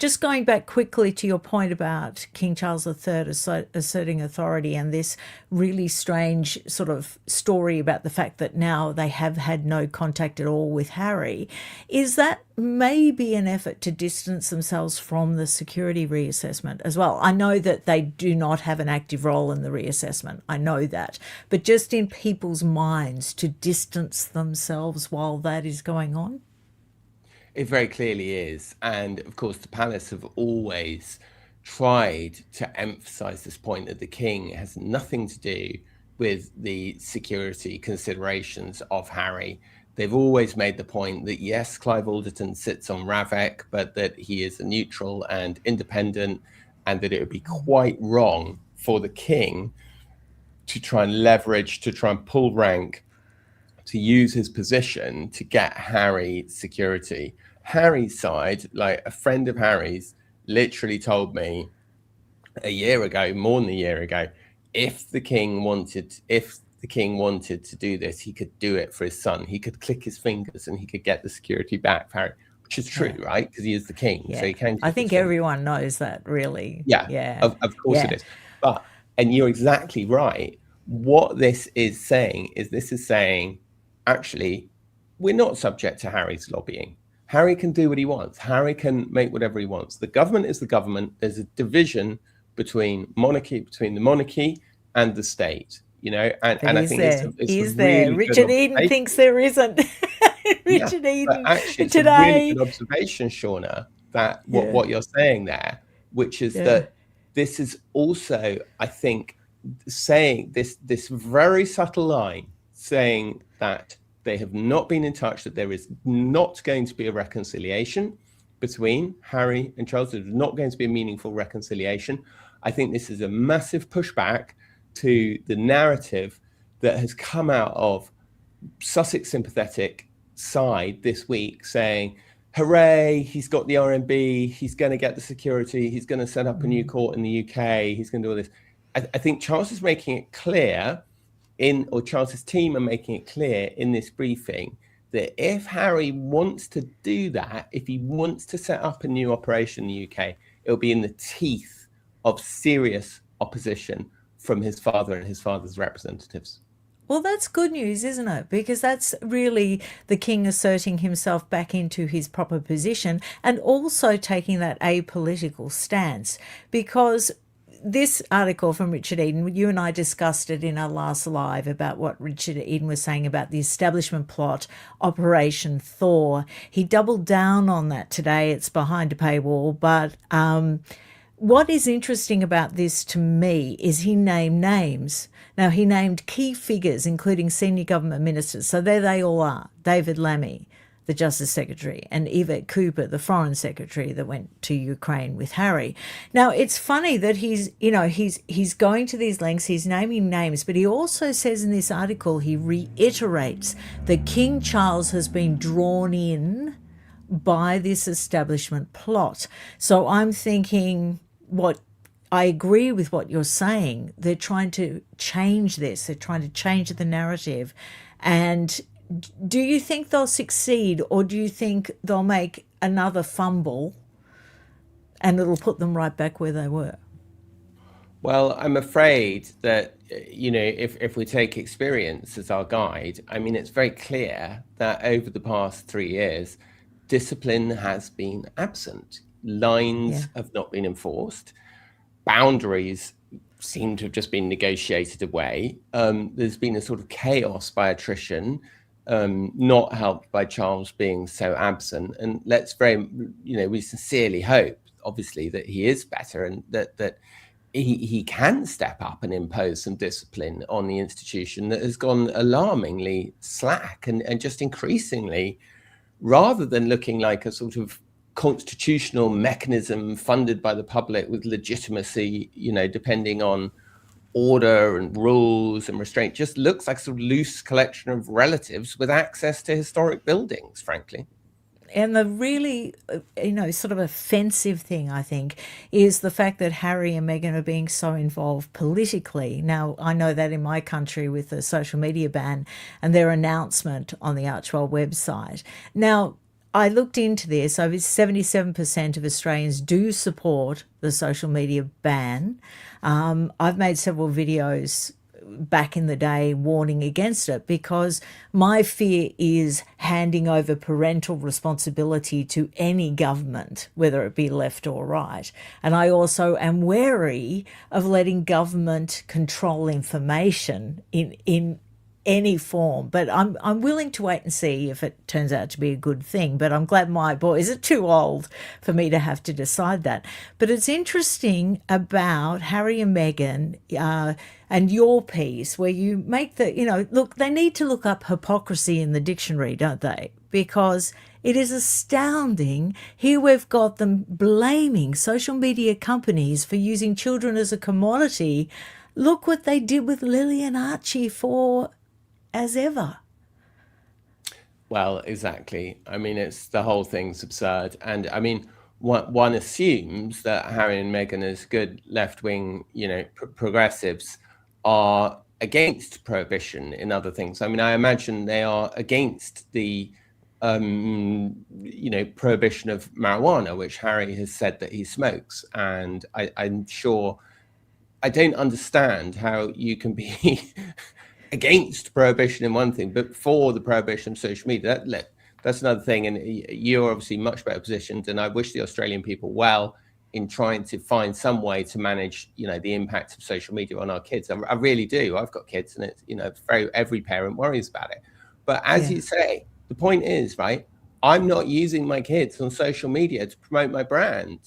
just going back quickly to your point about King Charles III asserting authority and this really strange sort of story about the fact that now they have had no contact at all with Harry, is that maybe an effort to distance themselves from the security reassessment as well? I know that they do not have an active role in the reassessment. I know that. But just in people's minds to distance themselves while that is going on? It very clearly is. And of course, the palace have always tried to emphasize this point that the king has nothing to do with the security considerations of Harry. They've always made the point that, yes, Clive Alderton sits on Ravec, but that he is a neutral and independent, and that it would be quite wrong for the king to try and leverage, to try and pull rank, to use his position to get Harry security. Harry's side, like a friend of Harry's, literally told me a year ago, more than a year ago, if the king wanted to do this, he could do it for his son. He could click his fingers and he could get the security back for Harry, which is true, Yeah. right? Because he is the king, Yeah. so he can. I think everyone knows that, really. Yeah, Yeah. of course it Yeah. is. And you're exactly right. What this is saying is actually, we're not subject to Harry's lobbying. Harry can do what he wants. Harry can make whatever he wants. The government is the government. There's a division between the monarchy and the state, But and I is think there? it's a Is there? really good Richard Eden observation. thinks there isn't. Yeah, Richard but Eden actually, it's a really today. good observation, Shauna, that Yeah. what you're saying there, which is Yeah. that this is also, I think, saying this very subtle line, saying that they have not been in touch, that there is not going to be a reconciliation between Harry and Charles. There's not going to be a meaningful reconciliation. I think this is a massive pushback to the narrative that has come out of Sussex sympathetic side this week, saying, hooray, he's got the RMB, he's going to get the security, he's going to set up a new court in the UK, he's going to do all this. I think Charles is making it clear or Charles's team are making it clear in this briefing that if Harry wants to do that, if he wants to set up a new operation in the UK, it'll be in the teeth of serious opposition from his father and his father's representatives. Well, that's good news, isn't it? Because that's really the king asserting himself back into his proper position and also taking that apolitical stance. Because this article from Richard Eden, you and I discussed it in our last live about what Richard Eden was saying about the establishment plot, Operation Thor. He doubled down on that today. It's behind a paywall. But what is interesting about this to me is he named names. Now, he named key figures, including senior government ministers. So there they all are. David Lammy, the Justice Secretary, and Yvette Cooper, the Foreign Secretary that went to Ukraine with Harry. Now, it's funny that he's going to these lengths, he's naming names, but he also says in this article, he reiterates that King Charles has been drawn in by this establishment plot. So I'm thinking, I agree with what you're saying. They're trying to change this. They're trying to change the narrative. And do you think they'll succeed, or do you think they'll make another fumble and it'll put them right back where they were? Well, I'm afraid that, if we take experience as our guide, I mean, it's very clear that over the past 3 years, discipline has been absent. Lines have not been enforced. Boundaries seem to have just been negotiated away. There's been a sort of chaos by attrition, not helped by Charles being so absent. And we sincerely hope, obviously, that he is better and that he can step up and impose some discipline on the institution that has gone alarmingly slack and just increasingly, rather than looking like a sort of constitutional mechanism funded by the public with legitimacy, depending on order and rules and restraint, just looks like a sort of loose collection of relatives with access to historic buildings, frankly. And the really, sort of offensive thing, I think, is the fact that Harry and Meghan are being so involved politically. Now, I know that in my country with the social media ban and their announcement on the Archwell website. Now, I looked into this. Over 77% of Australians do support the social media ban. I've made several videos back in the day warning against it because my fear is handing over parental responsibility to any government, whether it be left or right. And I also am wary of letting government control information in any form. But I'm willing to wait and see if it turns out to be a good thing. But I'm glad my boys are too old for me to have to decide that. But it's interesting about Harry and Meghan and your piece where you make the, look, they need to look up hypocrisy in the dictionary, don't they? Because it is astounding. Here we've got them blaming social media companies for using children as a commodity. Look what they did with Lily and Archie for as ever. Well, exactly. I mean, it's the whole thing's absurd. And I mean, one assumes that Harry and Meghan, as good left-wing, progressives, are against prohibition in other things. I mean, I imagine they are against the, prohibition of marijuana, which Harry has said that he smokes. And I'm sure, I don't understand how you can be against prohibition in one thing, but for the prohibition of social media. That's another thing. And you're obviously much better positioned. And I wish the Australian people well in trying to find some way to manage, the impact of social media on our kids. I really do. I've got kids, and it's every parent worries about it. But as you say, the point is, right, I'm not using my kids on social media to promote my brand.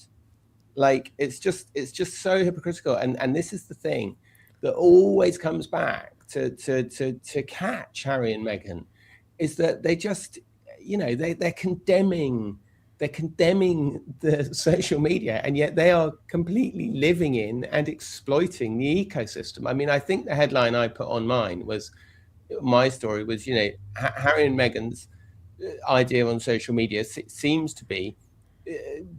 Like, it's just so hypocritical. And this is the thing that always comes back to catch Harry and Meghan, is that they just, they're condemning the social media, and yet they are completely living in and exploiting the ecosystem. I mean, I think the headline I put on my story was, Harry and Meghan's idea on social media seems to be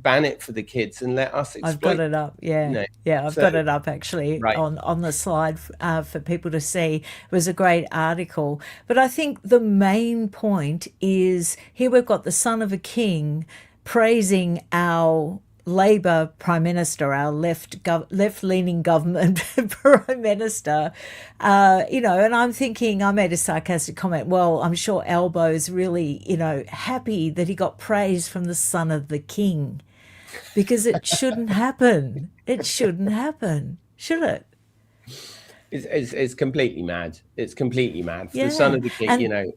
ban it for the kids and let us exploit. I've got it up. I've got it up actually right. on the slide for people to see. It was a great article. But I think the main point is here we've got the son of a king praising our Labor Prime Minister, our left-leaning government Prime Minister, and I'm thinking, I made a sarcastic comment, well, I'm sure Albo's really, happy that he got praise from the son of the king, because it shouldn't happen. It shouldn't happen, should it? It's completely mad. It's completely mad. For the son of the king,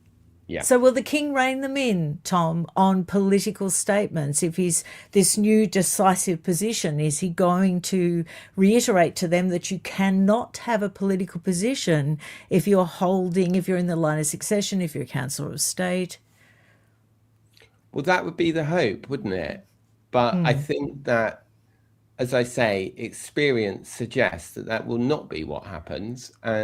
Yeah. So will the king rein them in, Tom, on political statements? If he's this new decisive position, is he going to reiterate to them that you cannot have a political position if you're in the line of succession, if you're a councillor of state? Well, that would be the hope, wouldn't it? But I think that, as I say, experience suggests that will not be what happens. And